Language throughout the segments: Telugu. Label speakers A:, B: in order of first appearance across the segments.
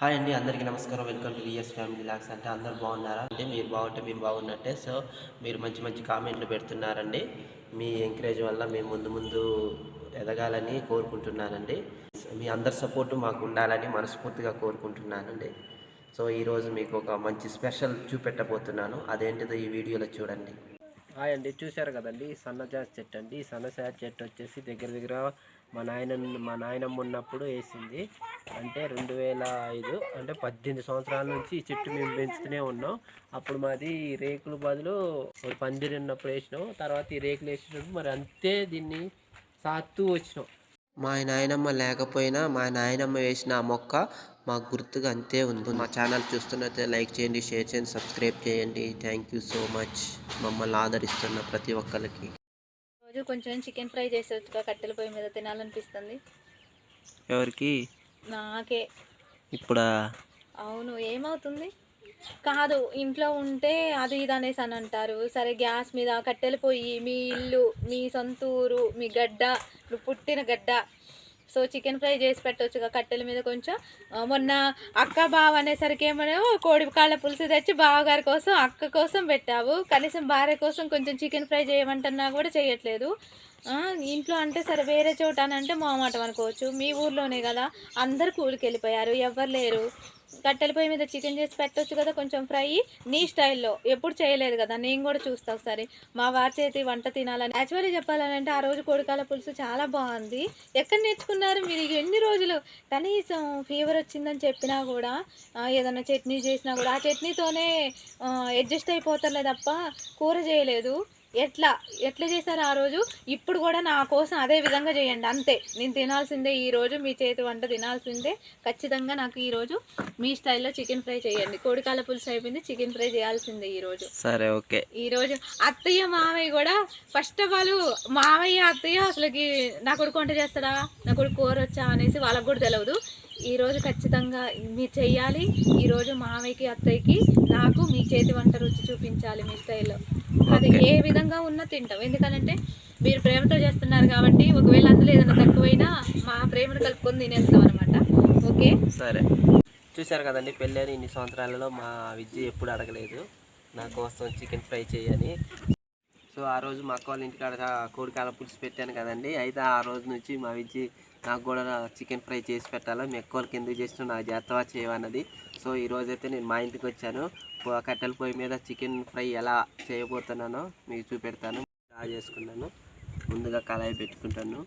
A: హాయ్ అండి, అందరికీ నమస్కారం. Welcome to VS family vlogs. అంటే అందరు బాగున్నారా? అంటే మీరు బాగుంటే మేము బాగున్నట్టే. సో మీరు మంచి మంచి కామెంట్లు పెడుతున్నారండి. మీ ఎంకరేజ్ వల్ల మేము ముందు ముందు ఎదగాలని కోరుకుంటున్నానండి. మీ అందరి సపోర్టు మాకు ఉండాలని మనస్ఫూర్తిగా కోరుకుంటున్నానండి. సో ఈరోజు మీకు ఒక మంచి స్పెషల్ చూపెట్టబోతున్నాను. అదేంటిదో ఈ వీడియోలో చూడండి.
B: హాయ్ అండి, చూశారు కదండి సన్నజాజి చెట్టు అండి. ఈ సన్నజాజి చెట్టు వచ్చేసి దగ్గర దగ్గర మా నాయనమ్మ ఉన్నప్పుడు వేసింది. అంటే 2005 అంటే 18 సంవత్సరాల నుంచి ఈ చెట్టు మేము పెంచుతూనే ఉన్నాం. అప్పుడు మాది రేకుల బదులు పందిరి ఉన్నప్పుడు వేసినాం. తర్వాత ఈ రేకులు వేసినప్పుడు మరి అంతే దీన్ని సాత్తూ వచ్చినాం.
A: మా నాయనమ్మ లేకపోయినా మా నాయనమ్మ వేసిన ఆ మొక్క మాకు గుర్తుగా అంతే ఉంది. మా ఛానల్ చూస్తున్నట్లయితే లైక్ చేయండి, షేర్ చేయండి, సబ్స్క్రైబ్ చేయండి. థ్యాంక్ యూ సో మచ్ మమ్మల్ని ఆదరిస్తున్న ప్రతి ఒక్కరికి.
C: రోజు కొంచెం చికెన్ ఫ్రై చేసేవచ్చుగా, కట్టెల పొయ్యి మీద తినాలనిపిస్తుంది.
A: ఎవరికి?
C: నాకే.
A: ఇప్పుడా?
C: అవును, ఏమవుతుంది? కాదు, ఇంట్లో ఉంటే అది ఇది అనేసి అని అంటారు. సరే, గ్యాస్ మీద కట్టెల పొయ్యి, మీ ఇల్లు, మీ సొంత ఊరు, మీ గడ్డ, నువ్వు పుట్టిన గడ్డ. సో చికెన్ ఫ్రై చేసి పెట్టవచ్చుగా కట్టెల మీద కొంచెం. మొన్న అక్క బావ అనేసరికి ఏమో కోడి కాళ్ళ పులుసు తెచ్చి బావగారి కోసం అక్క కోసం పెట్టావు. కనీసం భార్య కోసం కొంచెం చికెన్ ఫ్రై చేయమంటున్నా కూడా చేయట్లేదు. ఇంట్లో అంటే సరే, వేరే చోట అని అంటే మొహమాటం అనుకోవచ్చు. మీ ఊర్లోనే కదా, అందరు కూలికి వెళ్ళిపోయారు, ఎవ్వరు లేరు. కట్టెల పొయ్యి మీద చికెన్ చేసి పెట్టవచ్చు కదా కొంచెం ఫ్రై, నీ స్టైల్లో. ఎప్పుడు చేయలేదు కదా, నేను కూడా చూస్తా ఒకసారి. మా వారి చేతి వంట తినాలని. యాక్చువల్లీ చెప్పాలంటే ఆ రోజు కోడికాల పులుసు చాలా బాగుంది. ఎక్కడ నేర్చుకున్నారు మీరు? ఎన్ని రోజులు కనీసం ఫీవర్ వచ్చిందని చెప్పినా కూడా ఏదైనా చట్నీ చేసినా కూడా ఆ చట్నీతోనే అడ్జస్ట్ అయిపోతారులే తప్ప కూర చేయలేదు. ఎట్లా ఎట్లా చేశారు ఆ రోజు? ఇప్పుడు కూడా నా కోసం అదే విధంగా చేయండి, అంతే. నేను తినాల్సిందే ఈరోజు, మీ చేతి వంట తినాల్సిందే ఖచ్చితంగా. నాకు ఈరోజు మీ స్టైల్లో చికెన్ ఫ్రై చేయండి. కోడికాల పులుసు అయిపోయింది, చికెన్ ఫ్రై చేయాల్సిందే ఈరోజు.
A: సరే, ఓకే.
C: ఈరోజు అత్తయ్య మావయ్య కూడా ఫస్ట్ ఆఫ్ ఆల్, మావయ్య అత్తయ్య అసలుకి నా కొడుకు వంట చేస్తాడా, నా కొడుకు కూర వచ్చా అనేసి వాళ్ళకు కూడా తెలియదు. ఈరోజు ఖచ్చితంగా మీరు చెయ్యాలి. ఈరోజు మావయ్యకి అత్తయ్యకి నాకు మీ చేతి వంట రుచి చూపించాలి మీ స్టైల్లో. అది ఏ విధంగా ఉన్నా తింటాం, ఎందుకంటే మీరు ప్రేమతో చేస్తున్నారు కాబట్టి. ఒకవేళ అందులో ఏదైనా తక్కువైనా మా ప్రేమను కలుపుకొని తినేస్తాం అనమాట. ఓకే,
A: సరే. చూశారు కదండి, పెళ్ళైన ఇన్ని సంవత్సరాలలో మా విద్య ఎప్పుడు అడగలేదు నా కోసం చికెన్ ఫ్రై చేయని. సో ఆ రోజు మా అక్క వాళ్ళ ఇంటికాడ కోడికాల పులుసు పెట్టాను కదండి. అయితే ఆ రోజు నుంచి మా విద్య నాకు కూడా చికెన్ ఫ్రై చేసి పెట్టాలా, మీ అక్క వాళ్ళకి ఎందుకు చేసినా నాకు చేస్తావా చేయవన్నది. సో ఈరోజైతే నేను మా ఇంటికి వచ్చాను. కట్టెల పొయ్యి మీద చికెన్ ఫ్రై ఎలా చేయబోతున్నానో మీకు చూపెడతాను. డ్రా చేసుకున్నాను. ముందుగా కళాయి పెట్టుకుంటాను.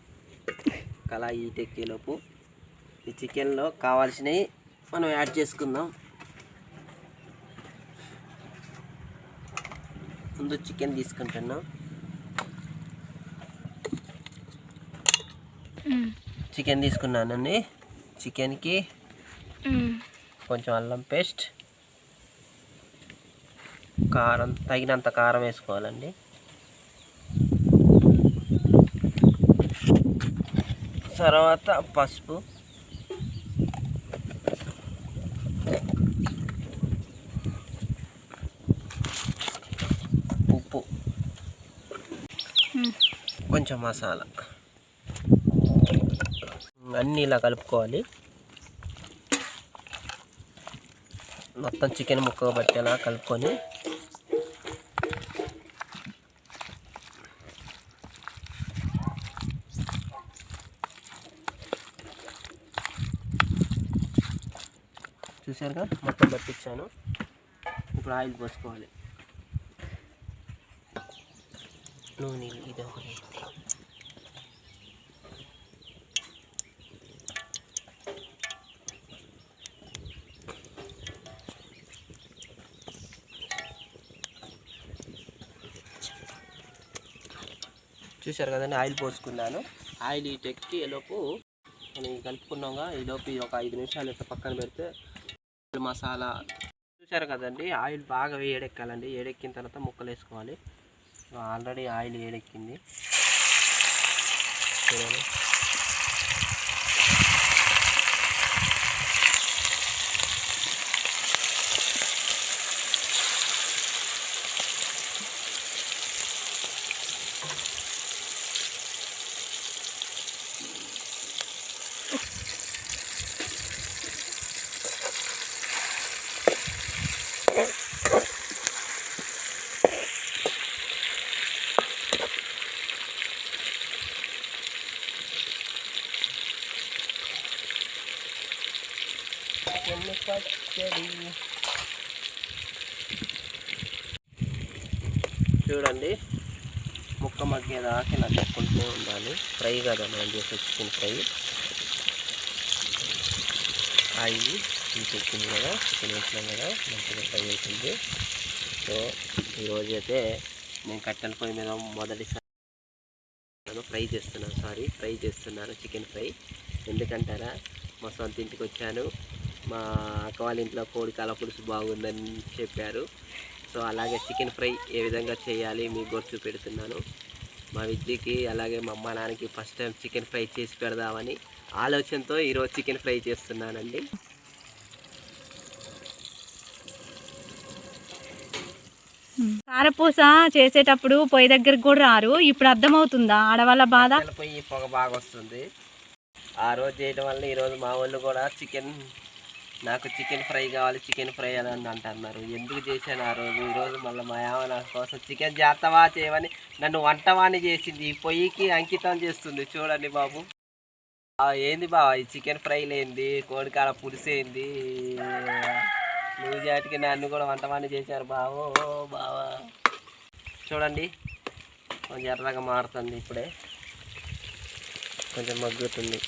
A: కళాయి ఈటెక్కేలోపు ఈ చికెన్లో కావాల్సినవి మనం యాడ్ చేసుకుందాం. ముందు చికెన్ తీసుకుంటున్నాం. చికెన్ తీసుకున్నానండి. చికెన్కి కొంచెం అల్లం పేస్ట్, కారం, తగినంత కారం వేసుకోవాలండి. తర్వాత పసుపు, ఉప్పు, కొంచెం మసాలా అన్నీ ఇలా కలుపుకోవాలి. మొత్తం చికెన్ ముక్కగా పట్టేలా కలుపుకొని చూసారుగా మొత్తం పట్టించాను. ఇప్పుడు ఆయిల్ పోసుకోవాలి. నూనె ఇది ఒకటి. చూసారు కదండి, ఆయిల్ పోసుకున్నాను. ఆయిల్ ఇటెక్కి ఈలోపు మనం కలుపుకున్నాగా, ఈలోపు ఒక 5 నిమిషాలు ఇట్లా పక్కన పెడితే మసాలా. చూసారు కదండి, ఆయిల్ బాగా వేడెక్కాలండి. వేడెక్కిన తర్వాత ముక్కలు వేసుకోవాలి. ఆల్రెడీ ఆయిల్ వేడెక్కింది చూడండి. చికెన్ పచ్చడి. చూడండి ముక్క మగ్గేదాకా నచ్చుకుంటూ ఉండాలి. ఫ్రై కదా మనం చేసే చికెన్ ఫ్రై. ఆయిల్ తీసుకొచ్చింది కదా, చికెన్ వేసినాం కదా, మంచిగా ఫ్రై అవుతుంది. సో ఈరోజు అయితే నేను కట్టెల పొయ్యి మీద మొదటిసారి ఫ్రై చేస్తున్నాను చికెన్ ఫ్రై. ఎందుకంటారా, మా సొంత ఇంటికి వచ్చాను, మా అక్క వాళ్ళ ఇంట్లో కోడి కాల పులుసు బాగుందని చెప్పారు. సో అలాగే చికెన్ ఫ్రై ఏ విధంగా చేయాలి మీకు కూడా చూపెడుతున్నాను. మా విద్యకి అలాగే మా అమ్మ నాన్నకి ఫస్ట్ టైం చికెన్ ఫ్రై చేసి పెడదామని ఆలోచనతో ఈరోజు చికెన్ ఫ్రై చేస్తున్నానండి.
C: కారపూస చేసేటప్పుడు పొయ్యి దగ్గరికి కూడా రారు. ఇప్పుడు అర్థమవుతుందా ఆడవాళ్ళ బాధ?
A: పొయ్యి పొగ బాగా వస్తుంది. ఆ రోజు చేయడం వల్ల ఈరోజు మా వాళ్ళు కూడా నాకు చికెన్ ఫ్రై కావాలి, చికెన్ ఫ్రై అని అంటున్నారు. ఎందుకు చేశాను ఆ రోజు? ఈరోజు మళ్ళీ మా యావ నా కోసం చికెన్ చేస్తావా చేయమని నన్ను వంటవాణి చేసింది. ఈ పొయ్యికి అంకితం చేస్తుంది. చూడండి బాబు, ఏంది బావ ఈ చికెన్ ఫ్రై లేనిది, కోడికాల పులుసు ఏంది, నువ్వు జాటికి నన్ను కూడా వంటవాణి చేశారు బావో బావా. చూడండి కొంచెం ఎర్రగా మారుతుంది, ఇప్పుడే కొంచెం మగ్గుతుంది.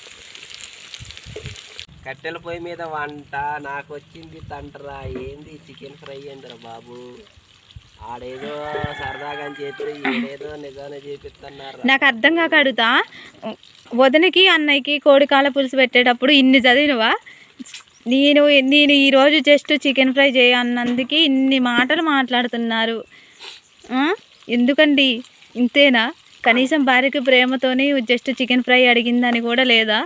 A: కట్టెల పొయ్యి మీద వంట నాకు వచ్చింది తంటరా. ఏంది చికెన్ ఫ్రై ఏందిరా బాబు? ఆడేదో సరదాగా చేతులు ఏదేదో నిజాన్ని చేపిస్తున్నారు.
C: నాకు అర్థం కాక అడుగుతా, వదినకి అన్నయ్యకి కోడికాల పులుసు పెట్టేటప్పుడు ఇన్ని చదివినవా? నేను ఈరోజు జస్ట్ చికెన్ ఫ్రై చేయన్నందుకు ఇన్ని మాటలు మాట్లాడుతున్నారు. ఎందుకండి? ఇంతేనా? కనీసం భార్యకి ప్రేమతోని జస్ట్ చికెన్ ఫ్రై అడిగిందని కూడా లేదా?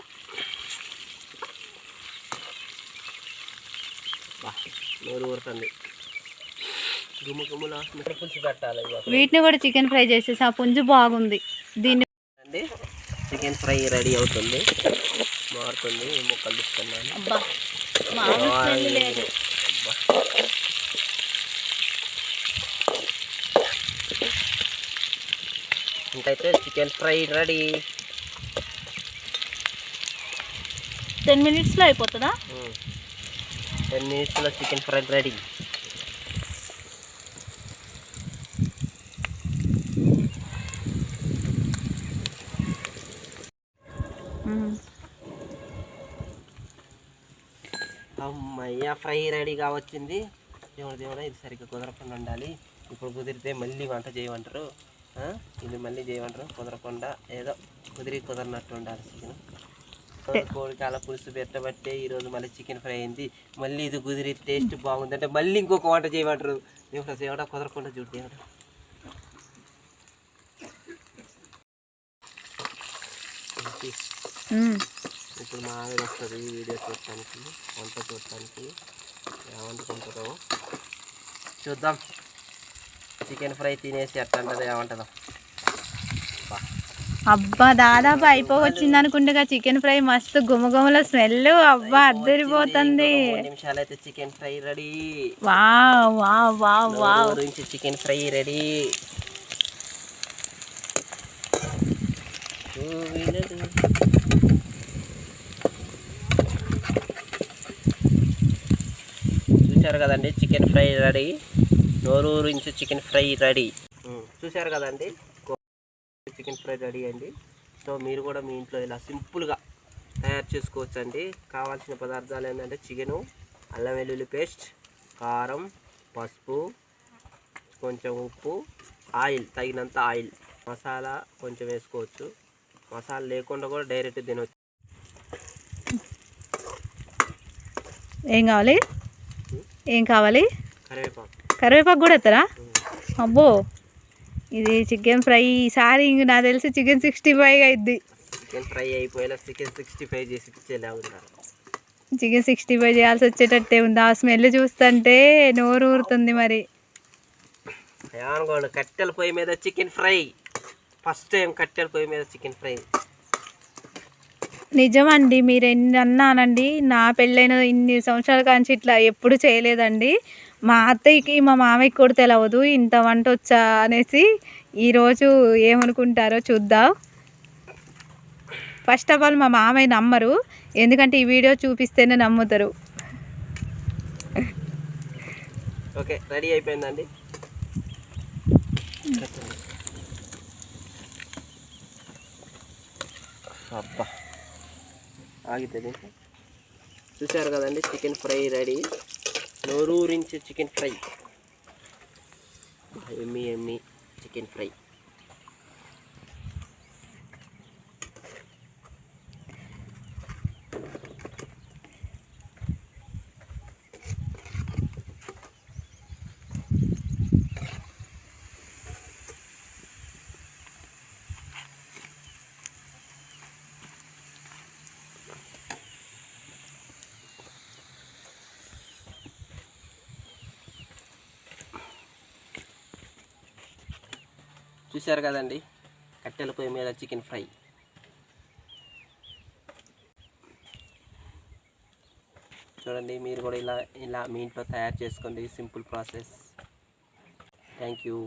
C: వీటిని కూడా చికెన్ ఫ్రై చేసేసి ఆ పుంజు బాగుంది. దీన్ని
A: చికెన్ ఫ్రై రెడీ అవుతుంది, మారుతుంది. ముక్కలు తీసుకున్నాను. ఇంకైతే చికెన్ ఫ్రై రెడీ.
C: 10 minutesలో అయిపోతుందా?
A: 10 minutesలో చికెన్ ఫ్రై రెడీ. అమ్మయ్య ఫ్రై రెడీగా వచ్చింది. దేవుడా ఇది సరిగ్గా కుదరకుండా ఉండాలి. ఇప్పుడు కుదిరితే మళ్ళీ వంట చేయమంటారు, ఇది మళ్ళీ చేయమంటారు. కుదరకుండా ఏదో కుదిరినట్టు ఉండాలి. చికెన్ కోడికాల పులుసు పెట్టబట్టే ఈరోజు మళ్ళీ చికెన్ ఫ్రై అయింది. మళ్ళీ ఇది కుదిరి టేస్ట్ బాగుందంటే మళ్ళీ ఇంకొక వంట చేయమంటారు. దేవుడా కుదరకుండా చూడు దేవుడా. ఇప్పుడు మా ఆవిడ వస్తుంది వీడియో చూడటానికి, వంట చూడటానికి. ఏమంటుకుంటుందో చూద్దాం. చికెన్ ఫ్రై తినేసి ఎట్లా ఏమంటుందో.
C: అబ్బా దాదాపు అయిపోవచ్చింది అనుకుంటా. చికెన్ ఫ్రై మస్తు గుమగుమల స్మెల్. అబ్బా అద్దరిపోతుంది.
A: 3 నిమిషాలు అయితే chicken fry ready.
C: Wow wow wow wow.
A: Chicken fry ready. చూశారు కదండి చికెన్ ఫ్రై రెడీ. నోరూరించి చికెన్ ఫ్రై రెడీ. చూశారు కదండి చికెన్ ఫ్రై రెడీ అండి. సో మీరు కూడా మీ ఇంట్లో ఇలా సింపుల్గా తయారు చేసుకోవచ్చు అండి. కావాల్సిన పదార్థాలు ఏంటంటే చికెను, అల్లం వెల్లుల్లి పేస్ట్, కారం, పసుపు, కొంచెం ఉప్పు, ఆయిల్, తగినంత ఆయిల్, మసాలా కొంచెం వేసుకోవచ్చు. మసాలా లేకుండా కూడా డైరెక్ట్ తినవచ్చు.
C: ఏం కావాలి? కరివేపాకు కూడా ఎత్తరా? అబ్బో ఇది చికెన్ ఫ్రై. ఈసారి ఇంక నాకు తెలిసి చికెన్ 65 అయింది.
A: చికెన్ ఫ్రై అయిపోయేలా చికెన్ 65 చేసి
C: చికెన్ 65 చేయాల్సి వచ్చేటట్టే ఉంది. ఆ స్మెల్ చూస్తుంటే నోరు ఊరుతుంది. మరి
A: కట్టెల పొయ్యి మీద చికెన్ ఫ్రై ఫస్ట్ టైం. కట్టెల పొయ్యి మీద చికెన్ ఫ్రై
C: నిజమండి. మీరు ఎన్ని అన్నానండి, నా పెళ్ళైన ఇన్ని సంవత్సరాల కాంచి ఇట్లా ఎప్పుడు చేయలేదండి. మా అత్తయ్యకి మా మామయ్యకి కూడా తెలియదు ఇంత వంట వచ్చా అనేసి. ఈరోజు ఏమనుకుంటారో చూద్దాం. ఫస్ట్ ఆఫ్ ఆల్ మా మామయ్య నమ్మరు, ఎందుకంటే ఈ వీడియో చూపిస్తేనే నమ్ముతారు.
A: ఓకే, రెడీ అయిపోయిందండి. అబ్బా ఆగితే చూసారు కదండి, చికెన్ ఫ్రై రెడీ. నోరూరించే చికెన్ ఫ్రై, ఎమ్మి చికెన్ ఫ్రై. చూశారు కదండి, కట్టెల పొయ్యి మీద చికెన్ ఫ్రై. చూడండి, మీరు కూడా ఇలా మీ ఇంట్లో తయారు చేసుకోండి. Simple process. Thank you.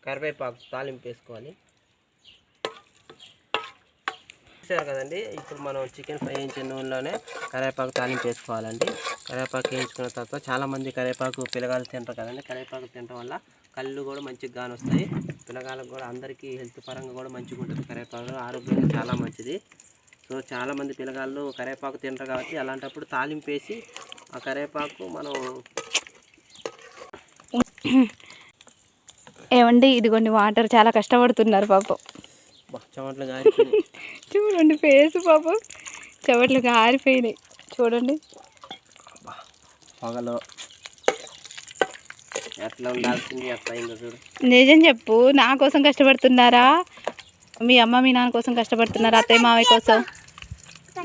A: కరివేపాకు తాలింపు వేసుకోవాలి. చూసారు కదండి, ఇప్పుడు మనం చికెన్ ఫ్రై వేయించిన నూనెలోనే కరివేపాకు తాలింపు వేసుకోవాలండి. కరివేపాకు వేయించుకున్న తర్వాత చాలామంది కరివేపాకు పిల్లగాలు తింటారు కదండి. కరివేపాకు తినడం వల్ల కళ్ళు కూడా మంచిగా కానొస్తాయి. పిల్లగాలకు కూడా అందరికీ హెల్త్ పరంగా కూడా మంచిగా ఉంటుంది. కరివేపాకు ఆరోగ్యంగా చాలా మంచిది. సో చాలామంది పిల్లగాళ్ళు కరివేపాకు తింటారు కాబట్టి అలాంటప్పుడు తాలింపు వేసి ఆ కరివేపాకు మనం
C: ఏమండి, ఇదిగోండి వాటర్, చాలా కష్టపడుతున్నారు పాపం.
A: చెమట్లు గారిపోయినాయి.
C: చూడండి ఫేస్ పాపం, చెమట్లు గారిపోయినాయి. చూడండి
A: పొగలో ఎట్లా ఉండాల్సింది ఎట్లా అయిందో చూడు.
C: నిజం చెప్పు, నా కోసం కష్టపడుతున్నారా? మీ అమ్మ మీ నాన్న కోసం కష్టపడుతున్నారా? అత్తయ్య మావయ్య కోసం?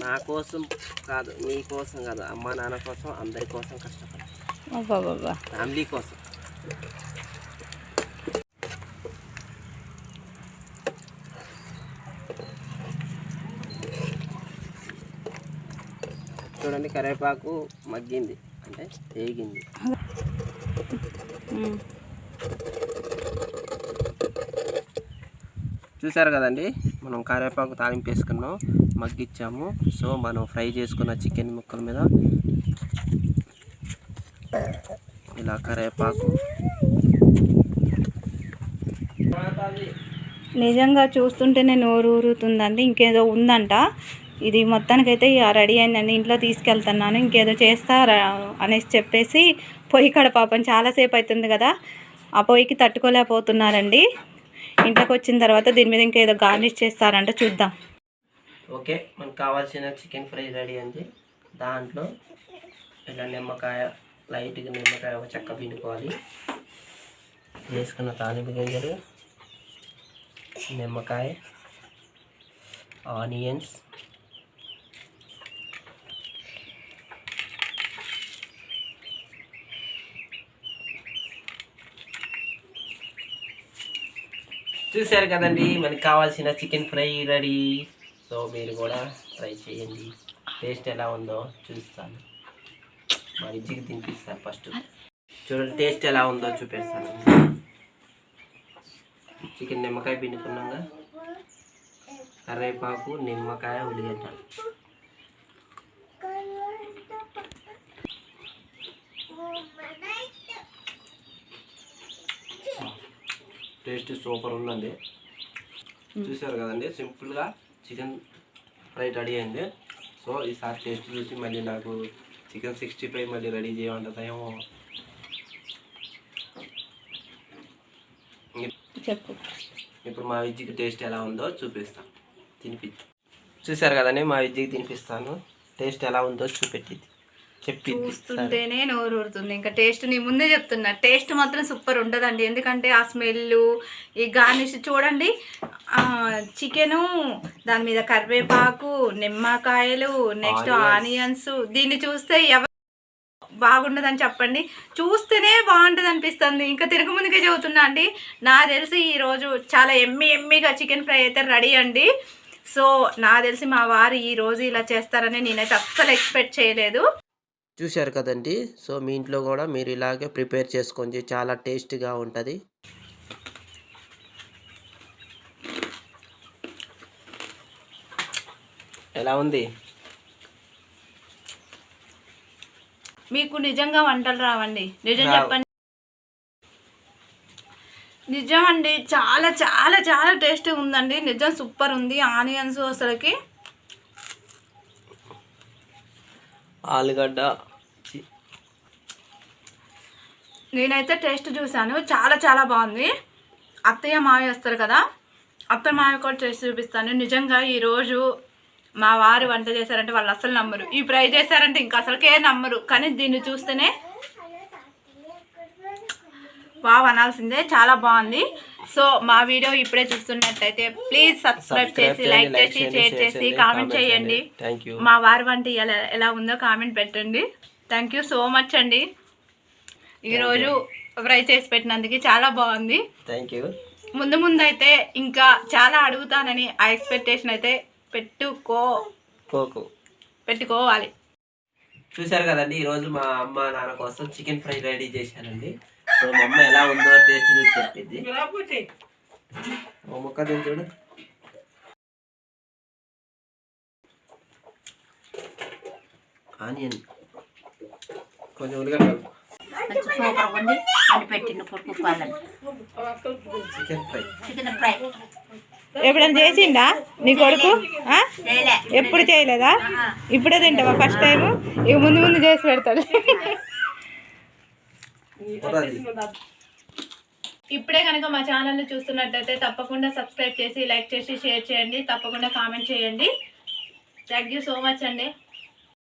A: నా కోసం కాదు, నీ కోసం కాదు, అమ్మ నాన్న కోసం, అందరి కోసం కష్టపడాలి.
C: అబ్బా,
A: ఫ్యామిలీ కోసం. చూడండి, కరివేపాకు మగ్గింది అంటే వేగింది. చూసారు కదండి, మనం కరివేపాకు తాలింపు వేసుకున్నాం, మగ్గిచ్చాము. సో మనం ఫ్రై చేసుకున్న చికెన్ ముక్కల మీద ఇలా కరివేపాకు.
C: నిజంగా చూస్తుంటేనే నోరు ఊరుతుందండి. ఇంకేదో ఉందంట. ఇది మొత్తానికైతే రెడీ అయిందండి. ఇంట్లో తీసుకెళ్తున్నాను, ఇంకేదో చేస్తారా అనేసి చెప్పేసి పొయ్యి కాడ పాపం చాలాసేపు అవుతుంది కదా, ఆ పొయ్యికి తట్టుకోలేకపోతున్నారండి. ఇంట్లోకి వచ్చిన తర్వాత దీని మీద ఇంకేదో గార్నిష్ చేస్తారంట, చూద్దాం.
A: ఓకే, మనకు కావాల్సిన చికెన్ ఫ్రై రెడీ అండి. దాంట్లో ఇలా నిమ్మకాయ, లైట్గా నిమ్మకాయ ఒక చెక్క పిండుకోవాలి. వేసుకున్న తాలింపు గింజలు, నిమ్మకాయ, ఆనియన్స్, చూసారు కదండి, మనకి కావాల్సిన చికెన్ ఫ్రై రెడీ. సో మీరు కూడా ట్రై చేయండి. టేస్ట్ ఎలా ఉందో చూస్తాను, మా విజ్జికి తినిపిస్తాను. ఫస్ట్ చూడండి టేస్ట్ ఎలా ఉందో చూపిస్తాను. చికెన్ నిమ్మకాయ పిండుకున్నాగా, కరివేపాకు, నిమ్మకాయ, ఉల్లిగడ్డ. టేస్ట్ సూపర్ ఉందండి. చూసారు కదండి, సింపుల్గా చికెన్ ఫ్రై రెడీ అయింది. సో ఈసారి టేస్ట్ చూసి మళ్ళీ నాకు చికెన్ 65 మళ్ళీ రెడీ చేయమంటుందేమో.
C: చెప్పు.
A: ఇప్పుడు మా విజ్జికి టేస్ట్ ఎలా ఉందో చూపిస్తాను, చూసారు కదండి, మా విజ్జికి తినిపిస్తాను. టేస్ట్ ఎలా ఉందో
C: చూస్తుంటేనే నోరు ఊరుతుంది. ఇంకా టేస్ట్ నీ ముందే చెప్తున్నా, టేస్ట్ మాత్రం సూపర్ ఉంటుందండి. ఎందుకంటే ఆ స్మెల్, ఈ గార్నిష్ చూడండి, చికెను, దాని మీద కరివేపాకు, నిమ్మకాయలు, నెక్స్ట్ ఆనియన్స్. దీన్ని చూస్తే ఎవరు బాగుండదని చెప్పండి, చూస్తేనే బాగుంటుంది అనిపిస్తుంది. ఇంకా తిరగముందుకే చెబుతున్నా అండి, నాకు తెలిసి ఈరోజు చాలా ఎమ్మిగా చికెన్ ఫ్రై అయితే రెడీ అండి. సో నాకు తెలిసి మా వారు ఈరోజు ఇలా చేస్తారని నేనైతే అస్సలు ఎక్స్పెక్ట్ చేయలేదు.
A: చూశారు కదండి, సో మీ ఇంట్లో కూడా మీరు ఇలాగే ప్రిపేర్ చేసుకోండి, చాలా టేస్టీగా ఉంటుంది. ఎలా ఉంది?
C: మీకు నిజంగా వంటలు రావండి? నిజం చెప్పండి. నిజం అండి, చాలా చాలా చాలా టేస్టీగా ఉందండి. నిజం సూపర్ ఉంది. ఆనియన్స్ అసలుకి
A: ఆలుగడ్డ
C: నేనైతే టేస్ట్ చూసాను, చాలా చాలా బాగుంది. అత్తయ్య మావి వస్తారు కదా, అత్తయ్య మావి కూడా టేస్ట్ చూపిస్తాను. నిజంగా ఈరోజు మా వారు వంట చేశారంటే వాళ్ళు అసలు నమ్మరు. ఈ ఫ్రై చేశారంటే ఇంకా అసలుకే నమ్మరు. కానీ దీన్ని చూస్తేనే వావ్ అనాల్సిందే. చాలా బాగుంది. సో మా వీడియో ఇప్పుడే చూస్తున్నట్టయితే ప్లీజ్ సబ్స్క్రైబ్ చేసి, లైక్ చేసి, షేర్ చేసి, కామెంట్ చేయండి. మా వారి వంట ఎలా ఉందో కామెంట్ పెట్టండి. థ్యాంక్ యూ సో మచ్ అండి. ఈరోజు ఫ్రై చేసి పెట్టినందుకు చాలా బాగుంది.
A: Thank you.
C: ముందు ముందు అయితే ఇంకా చాలా అడుగుతానని ఆ ఎక్స్పెక్టేషన్ అయితే పెట్టుకోవాలి.
A: చూశారు కదండి, ఈరోజు మా అమ్మ నాన్న కోసం చికెన్ ఫ్రై రెడీ చేశానండి. సో మా అమ్మ ఎలా ఉందో టేస్ట్ చూసి చెప్పింది. ముక్క తిని చూడు. ఆనియన్ కొంచెం ఉల్లిగడ్డ, చికెన్ ఫ్రై.
C: ఎప్పుడైనా చేసిండా నీ కొడుకు? ఎప్పుడు చేయలేదా? ఇప్పుడే తింటావా ఫస్ట్ టైం? ఇక ముందు ముందు చేసి పెడతాడు. ఇప్పుడే కనుక మా ఛానల్ని చూస్తున్నట్టయితే తప్పకుండా సబ్స్క్రైబ్ చేసి, లైక్ చేసి, షేర్ చేయండి. తప్పకుండా కామెంట్ చేయండి. థ్యాంక్ యూ సో మచ్ అండి.